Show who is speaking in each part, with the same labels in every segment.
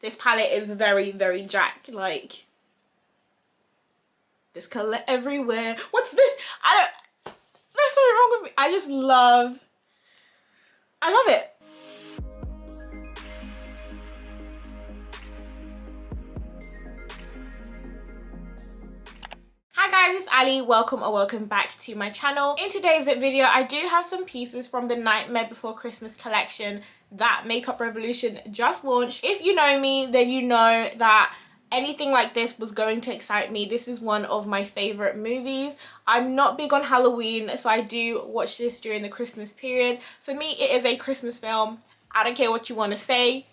Speaker 1: This palette is very, very Jack. Like, this color everywhere. What's this? There's something wrong with me. I love it. Hi guys, it's Ali. Welcome or welcome back to my channel. In today's video, I do have some pieces from the Nightmare Before Christmas collection that Makeup Revolution just launched. If you know me, then you know that anything like this was going to excite me. This is one of my favorite movies. I'm not big on Halloween, so I do watch this during the Christmas period. For me, it is a Christmas film. I don't care what you want to say.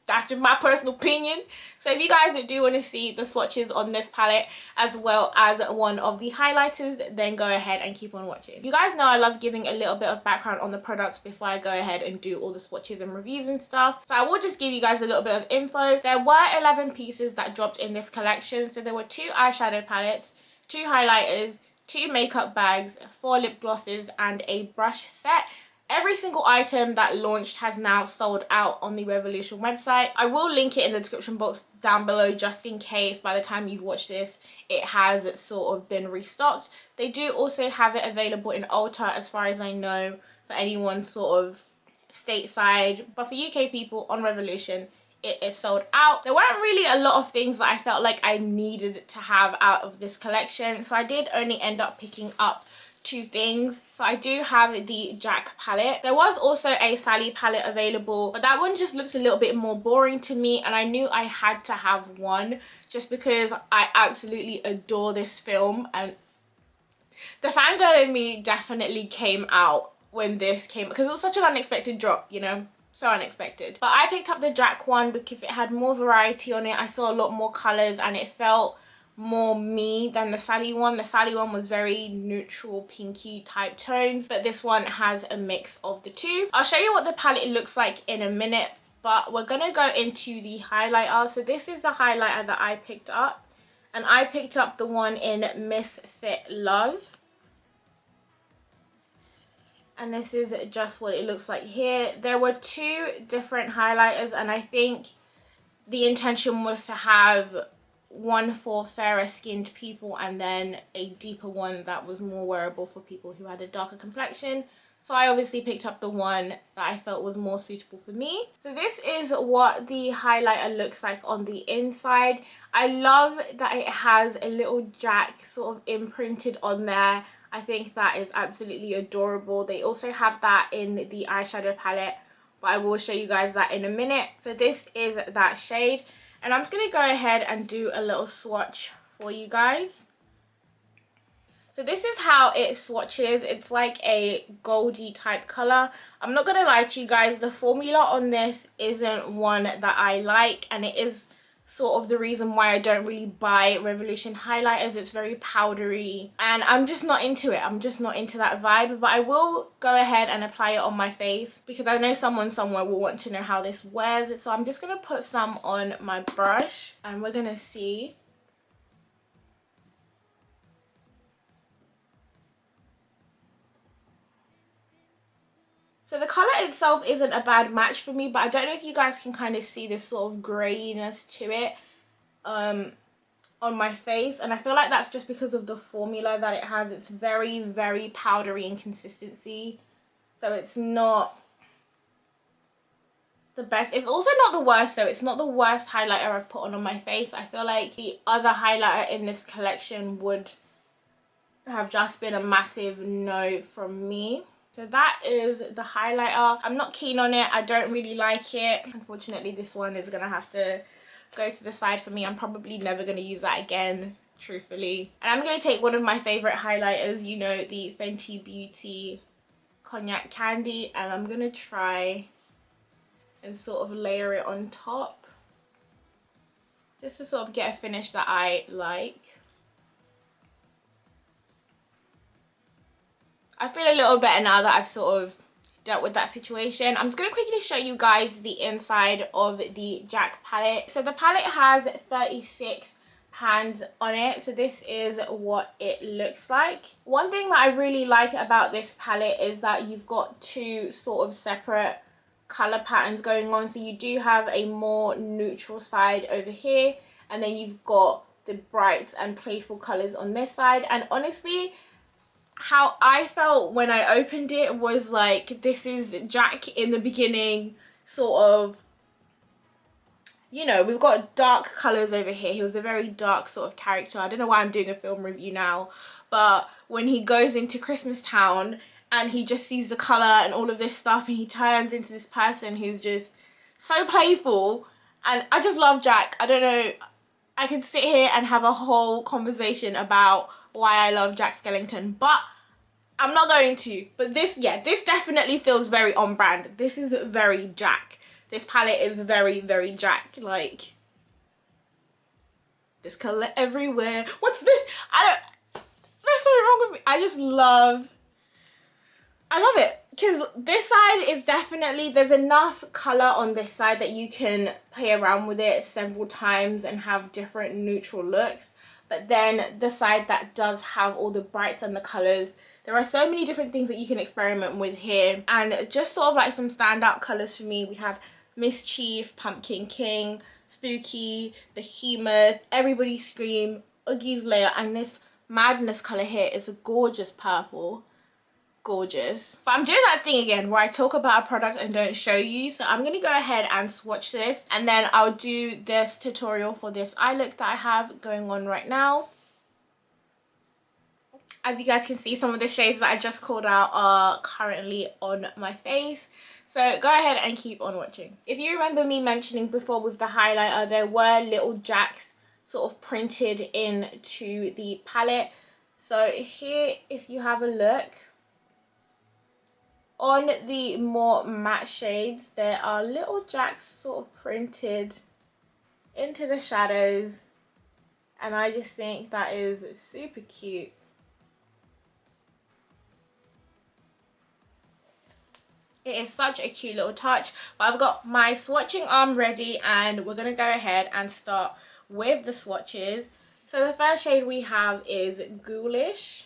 Speaker 1: That's just my personal opinion. So if you guys do want to see the swatches on this palette as well as one of the highlighters, then go ahead and keep on watching. You guys know I love giving a little bit of background on the products before I go ahead and do all the swatches and reviews and stuff. So I will just give you guys a little bit of info. There were 11 pieces that dropped in this collection. So there were 2 eyeshadow palettes, 2 highlighters, 2 makeup bags, 4 lip glosses and a brush set. Every single item that launched has now sold out on the Revolution website. I will link it in the description box down below just in case by the time you've watched this it has sort of been restocked. They do also have it available in Ulta as far as I know for anyone sort of stateside, but for UK people on Revolution it is sold out. There weren't really a lot of things that I felt like I needed to have out of this collection, so I did only end up picking up 2 things. So I do have the Jack palette. There was also a Sally palette available, but that one just looks a little bit more boring to me, and I knew I had to have one just because I absolutely adore this film, and the fangirl in me definitely came out when this came because it was such an unexpected drop, you know, so unexpected. But I picked up the Jack one because it had more variety on it. I saw a lot more colors and it felt more me than the Sally one. The Sally one was very neutral pinky type tones, but this one has a mix of the two. I'll show you what the palette looks like in a minute, but we're gonna go into the highlighter. So this is the highlighter that I picked up, and I picked up the one in Misfit Love, and this is just what it looks like here. There were 2 different highlighters, and I think the intention was to have one for fairer skinned people and then a deeper one that was more wearable for people who had a darker complexion. So I obviously picked up the one that I felt was more suitable for me. So this is what the highlighter looks like on the inside. I love that it has a little Jack sort of imprinted on there. I think that is absolutely adorable. They also have that in the eyeshadow palette, but I will show you guys that in a minute. So this is that shade. And I'm just going to go ahead and do a little swatch for you guys. So this is how it swatches. It's like a goldy type color. I'm not going to lie to you guys, the formula on this isn't one that I like, and it is sort of the reason why I don't really buy Revolution highlighters. It's very powdery and I'm just not into it. I'm just not into that vibe, but I will go ahead and apply it on my face because I know someone somewhere will want to know how this wears. So I'm just going to put some on my brush and we're going to see. So the colour itself isn't a bad match for me, but I don't know if you guys can kind of see this sort of greyiness to it on my face. And I feel like that's just because of the formula that it has. It's very, very powdery in consistency. So it's not the best. It's also not the worst though. It's not the worst highlighter I've put on my face. I feel like the other highlighter in this collection would have just been a massive no from me. So that is the highlighter. I'm not keen on it. I don't really like it. Unfortunately, this one is going to have to go to the side for me. I'm probably never going to use that again, truthfully. And I'm going to take one of my favourite highlighters, you know, the Fenty Beauty Cognac Candy. And I'm going to try and sort of layer it on top. Just to sort of get a finish that I like. I feel a little better now that I've sort of dealt with that situation. I'm just going to quickly show you guys the inside of the Jack palette. So the palette has 36 pans on it. So this is what it looks like. One thing that I really like about this palette is that you've got 2 sort of separate color patterns going on. So you do have a more neutral side over here, and then you've got the bright and playful colors on this side. And honestly, how I felt when I opened it was like, this is Jack in the beginning, sort of, you know, we've got dark colors over here. He was a very dark sort of character. I don't know why I'm doing a film review now, but when he goes into Christmas Town and he just sees the color and all of this stuff, and he turns into this person who's just so playful. And I just love Jack. I don't know, I could sit here and have a whole conversation about why I love Jack Skellington, but I'm not going to. But this, yeah, this definitely feels very on brand. This is very Jack. This palette is very, very Jack. Like, this color everywhere. What's this? There's something wrong with me. I love it. Because this side is definitely, there's enough color on this side that you can play around with it several times and have different neutral looks. But then the side that does have all the brights and the colors, there are so many different things that you can experiment with here. And just sort of like some standout colors for me, we have Mischief, Pumpkin King, Spooky, Behemoth, Everybody Scream, Oogie's Lair, and this Madness color here is a gorgeous purple. Gorgeous. But I'm doing that thing again where I talk about a product and don't show you, so I'm gonna go ahead and swatch this, and then I'll do this tutorial for this eye look that I have going on right now. As you guys can see, some of the shades that I just called out are currently on my face, so go ahead and keep on watching. If you remember me mentioning before with the highlighter, there were little Jacks sort of printed into the palette. So here, if you have a look, on the more matte shades, there are little Jacks sort of printed into the shadows, and I just think that is super cute. It is such a cute little touch. But I've got my swatching arm ready, and we're gonna go ahead and start with the swatches. So the first shade we have is Ghoulish,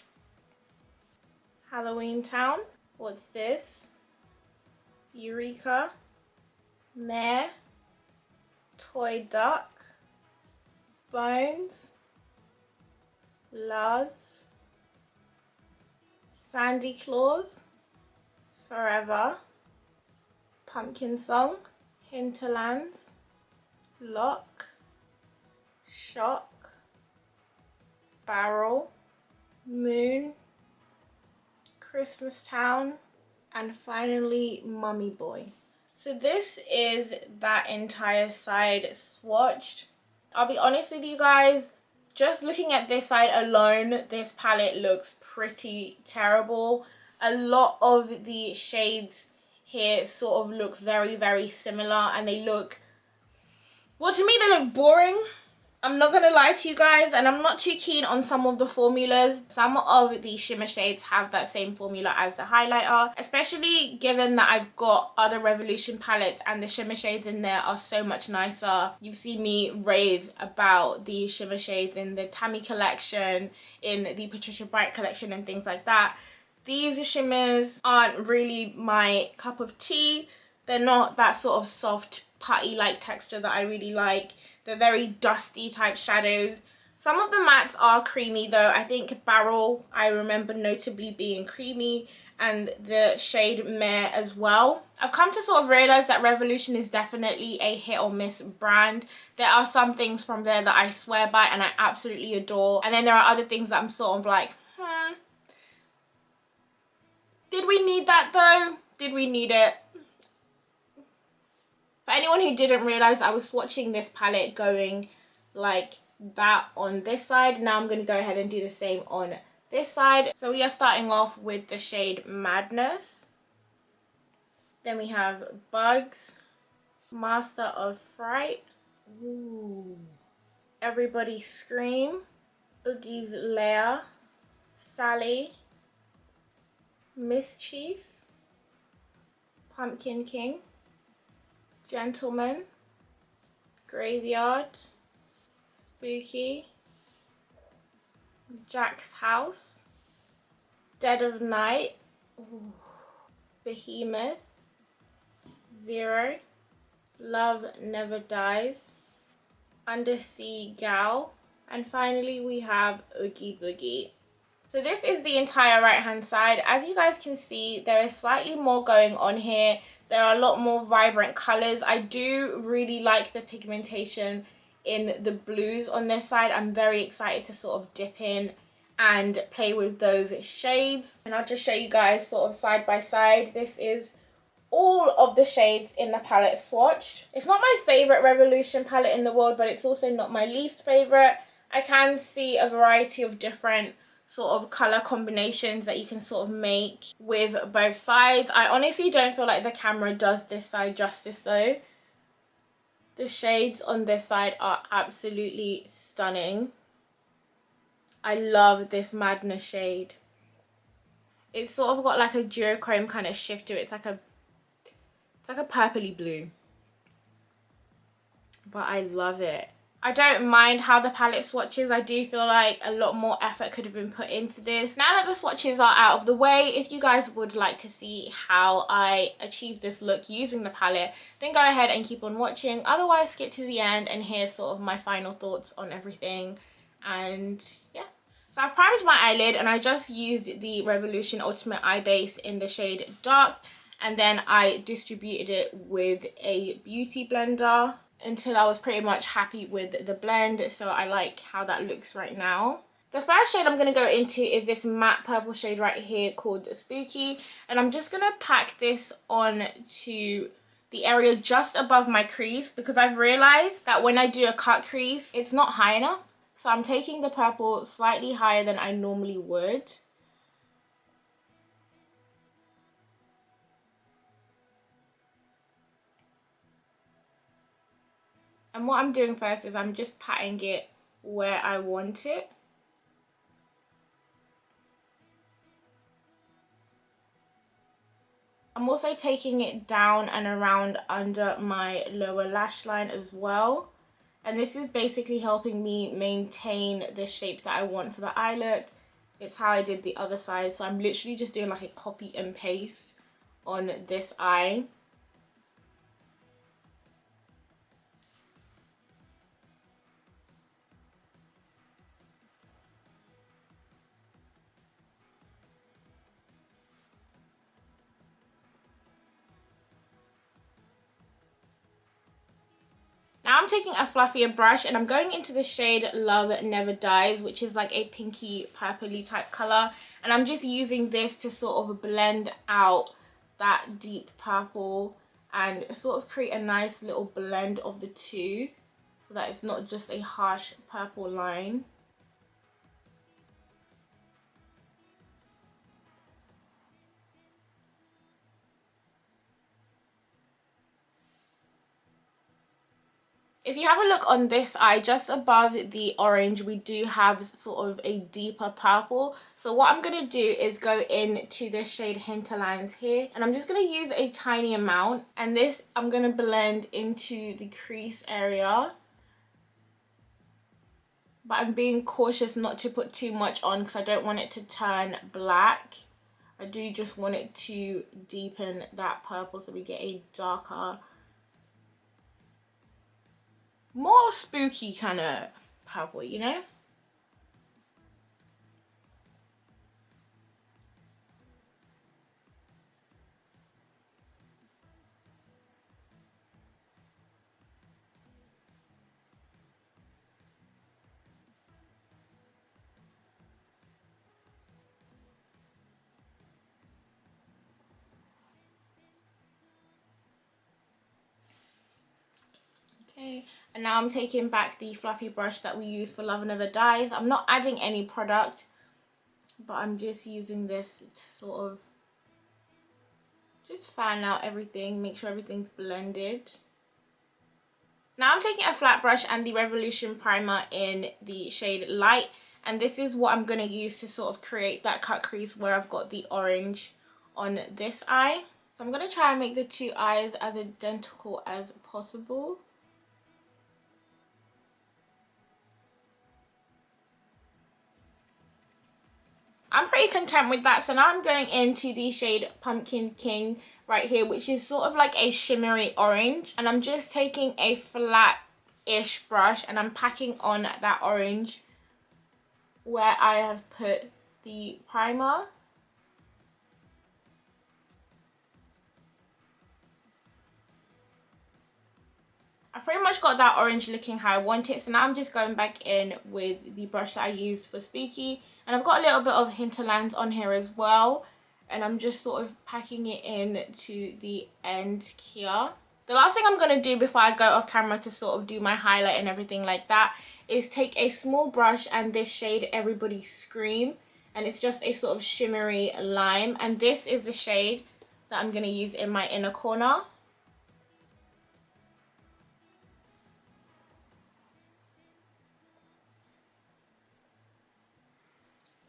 Speaker 1: Halloween Town. What's this? Eureka, Mare, Toy Duck, Bones, Love, Sandy Claus, Forever, Pumpkin Song, Hinterlands, Lock, Shock, Barrel, Moon, Christmas Town, and finally Mummy Boy. So this is that entire side swatched. I'll be honest with you guys, just looking at this side alone, this palette looks pretty terrible. A lot of the shades here sort of look very, very similar, and they look, well, to me they look boring. I'm not gonna lie to you guys, and I'm not too keen on some of the formulas. Some of the shimmer shades have that same formula as the highlighter, especially given that I've got other Revolution palettes and the shimmer shades in there are so much nicer. You've seen me rave about the shimmer shades in the Tammy collection, in the Patricia Bright collection, and things like that. These shimmers aren't really my cup of tea. They're not that sort of soft, putty-like texture that I really like. They're very dusty type shadows. Some of the mattes are creamy though. I think Barrel, I remember notably being creamy, and the shade Mare as well. I've come to sort of realize that Revolution is definitely a hit or miss brand. There are some things from there that I swear by and I absolutely adore. And then there are other things that I'm sort of like, did we need that though? Did we need it? For anyone who didn't realize, I was swatching this palette going like that on this side. Now I'm going to go ahead and do the same on this side. So we are starting off with the shade Madness. Then we have Bugs, Master of Fright, ooh, Everybody Scream, Oogie's Lair, Sally, Mischief, Pumpkin King, Gentleman, Graveyard, Spooky, Jack's House, Dead of Night, ooh, Behemoth, Zero, Love Never Dies, Undersea Gal, and finally we have Oogie Boogie. So this is the entire right hand side. As you guys can see, there is slightly more going on here. There are a lot more vibrant colors. I do really like the pigmentation in the blues on this side. I'm very excited to sort of dip in and play with those shades. And I'll just show you guys sort of side by side. This is all of the shades in the palette swatched. It's not my favorite Revolution palette in the world, but it's also not my least favorite. I can see a variety of different sort of color combinations that you can sort of make with both sides. I honestly don't feel like the camera does this side justice though. The shades on this side are absolutely stunning. I love this Madness shade. It's sort of got like a duochrome kind of shift to it. It's like a purpley blue, but I love it. I don't mind how the palette swatches. I do feel like a lot more effort could have been put into this. Now that the swatches are out of the way, if you guys would like to see how I achieve this look using the palette, then go ahead and keep on watching. Otherwise, skip to the end and hear sort of my final thoughts on everything. And yeah. So I've primed my eyelid and I just used the Revolution Ultimate Eye Base in the shade Dark. And then I distributed it with a beauty blender until I was pretty much happy with the blend. So I like how that looks right now. The first shade I'm going to go into is this matte purple shade right here called Spooky. And I'm just going to pack this on to the area just above my crease, because I've realized that when I do a cut crease, it's not high enough. So I'm taking the purple slightly higher than I normally would. And what I'm doing first is I'm just patting it where I want it. I'm also taking it down and around under my lower lash line as well. And this is basically helping me maintain the shape that I want for the eye look. It's how I did the other side. So I'm literally just doing like a copy and paste on this eye. Now I'm taking a fluffier brush and I'm going into the shade Love Never Dies, which is like a pinky purpley type color. And I'm just using this to sort of blend out that deep purple and sort of create a nice little blend of the two so that it's not just a harsh purple line. If you have a look on this eye, just above the orange, we do have sort of a deeper purple. So what I'm going to do is go into the shade Hinterlands here. And I'm just going to use a tiny amount. And this I'm going to blend into the crease area. But I'm being cautious not to put too much on because I don't want it to turn black. I do just want it to deepen that purple so we get a darker, more spooky kind of purple, you know? Okay, and now I'm taking back the fluffy brush that we used for Love Never Dies. I'm not adding any product, but I'm just using this to sort of just fan out everything, make sure everything's blended. Now I'm taking a flat brush and the Revolution primer in the shade Light, and this is what I'm going to use to sort of create that cut crease where I've got the orange on this eye. So I'm going to try and make the two eyes as identical as possible. I'm pretty content with that. So now I'm going into the shade Pumpkin King right here, which is sort of like a shimmery orange. And I'm just taking a flat-ish brush and I'm packing on that orange where I have put the primer. I've pretty much got that orange looking how I want it. So now I'm just going back in with the brush that I used for Spooky. And I've got a little bit of hinterlands on here as well. And I'm just sort of packing it in to the end here. The last thing I'm going to do before I go off camera to sort of do my highlight and everything like that is take a small brush and this shade Everybody Scream. And it's just a sort of shimmery lime. And this is the shade that I'm going to use in my inner corner.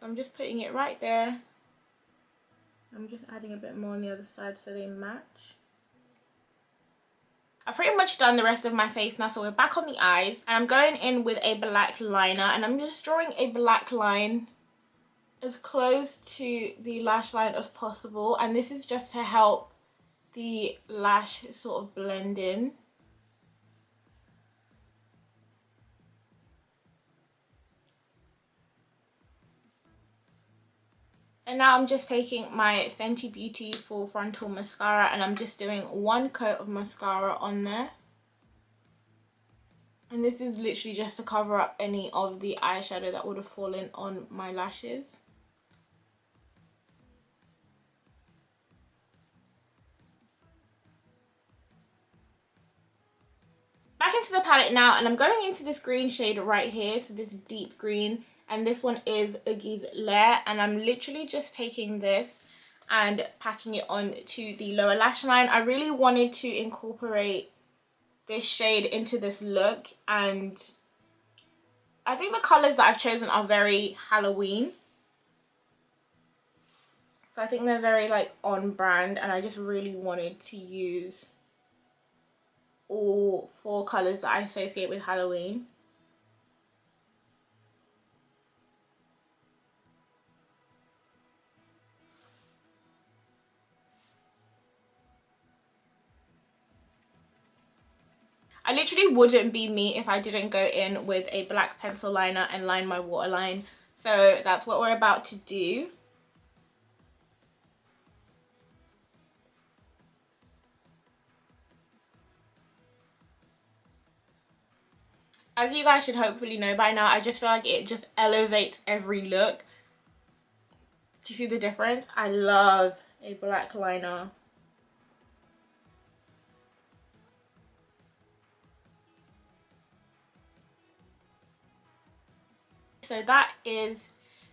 Speaker 1: I'm just putting it right there. I'm just adding a bit more on the other side so they match. I've pretty much done the rest of my face now, so we're back on the eyes. And I'm going in with a black liner and I'm just drawing a black line as close to the lash line as possible. And this is just to help the lash sort of blend in. And now I'm just taking my Fenty Beauty Full Frontal Mascara and I'm just doing one coat of mascara on there. And this is literally just to cover up any of the eyeshadow that would have fallen on my lashes. Back into the palette now, and I'm going into this green shade right here, so this deep green. And this one is Oogie's Lair, and I'm literally just taking this and packing it on to the lower lash line. I really wanted to incorporate this shade into this look, and I think the colours that I've chosen are very Halloween. So I think they're very like on brand, and I just really wanted to use all 4 colours that I associate with Halloween. I literally wouldn't be me if I didn't go in with a black pencil liner and line my waterline. So that's what we're about to do. As you guys should hopefully know by now, I just feel like it just elevates every look. Do you see the difference? I love a black liner. So that is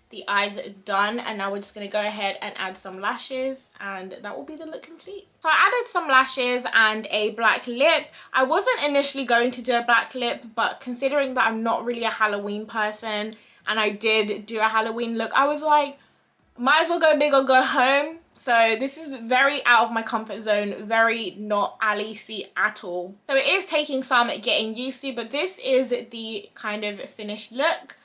Speaker 1: the eyes done, and now we're just going to go ahead and add some lashes, and that will be the look complete. So I added some lashes and a black lip. I wasn't initially going to do a black lip, but considering that I'm not really a Halloween person and I did do a Halloween look, I was like, might as well go big or go home. So this is very out of my comfort zone, very not Alice at all. So it is taking some getting used to, but this is the kind of finished look.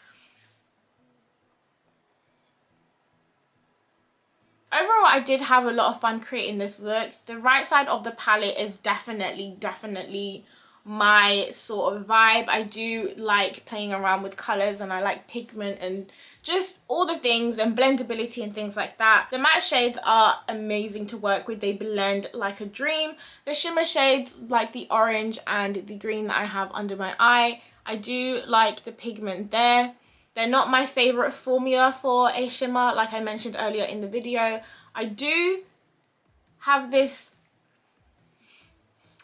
Speaker 1: Overall, I did have a lot of fun creating this look. The right side of the palette is definitely my sort of vibe. I do like playing around with colours, and I like pigment and just all the things and blendability and things like that. The matte shades are amazing to work with. They blend like a dream. The shimmer shades like the orange and the green that I have under my eye, I do like the pigment there. They're not my favourite formula for a shimmer, like I mentioned earlier in the video. I do have this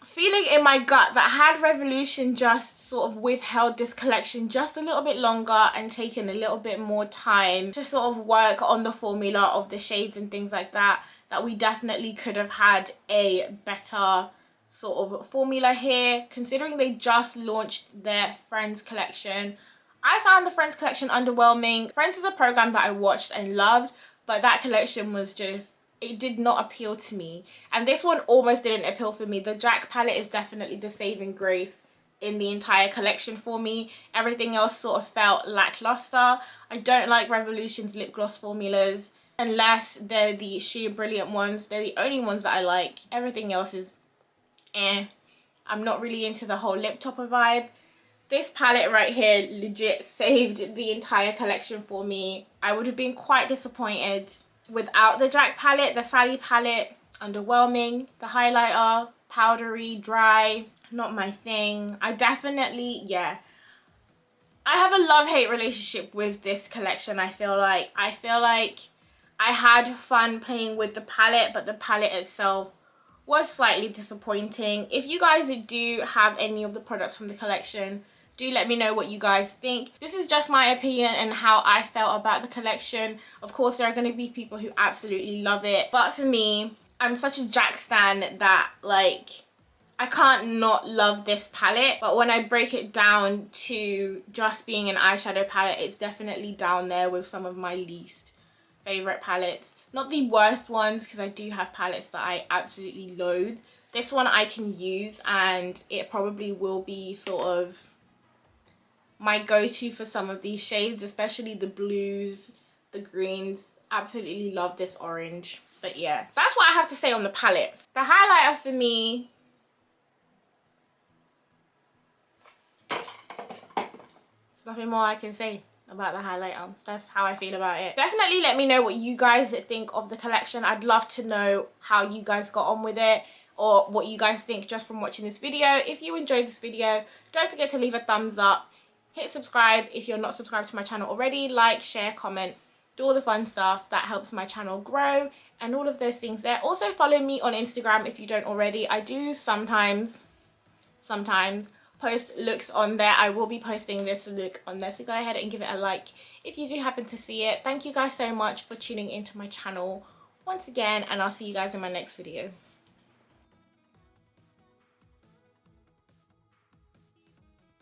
Speaker 1: feeling in my gut that had Revolution just sort of withheld this collection just a little bit longer and taken a little bit more time to sort of work on the formula of the shades and things like that, that we definitely could have had a better sort of formula here. Considering they just launched their Friends collection, I found the Friends collection underwhelming. Friends is a program that I watched and loved, but that collection was just, it did not appeal to me. And this one almost didn't appeal for me. The Jack palette is definitely the saving grace in the entire collection for me. Everything else sort of felt lackluster. I don't like Revolution's lip gloss formulas unless they're the sheer brilliant ones. They're the only ones that I like. Everything else is eh. I'm not really into the whole lip topper vibe. This palette right here legit saved the entire collection for me. I would have been quite disappointed without the Jack palette. The Sally palette, underwhelming. The highlighter, powdery, dry, not my thing. I definitely, yeah. I have a love-hate relationship with this collection. I feel like I had fun playing with the palette, but the palette itself was slightly disappointing. If you guys do have any of the products from the collection, do let me know what you guys think. This is just my opinion and how I felt about the collection. Of course, there are going to be people who absolutely love it, but for me, I'm such a Jack stan that like I can't not love this palette. But when I break it down to just being an eyeshadow palette, it's definitely down there with some of my least favorite palettes. Not the worst ones, because I do have palettes that I absolutely loathe. This one I can use, and it probably will be sort of my go-to for some of these shades, especially the blues, the greens. Absolutely love this orange. But yeah, that's what I have to say on the palette. The highlighter for me, there's nothing more I can say about the highlighter. That's how I feel about it. Definitely let me know what you guys think of the collection. I'd love to know how you guys got on with it, or what you guys think just from watching this video. If you enjoyed this video, don't forget to leave a thumbs up. Hit subscribe if you're not subscribed to my channel already. Like, share, comment, do all the fun stuff that helps my channel grow, and all of those things there. Also follow me on Instagram if you don't already. I do sometimes post looks on there. I will be posting this look on there, so go ahead and give it a like if you do happen to see it. Thank you guys so much for tuning into my channel once again, and I'll see you guys in my next video.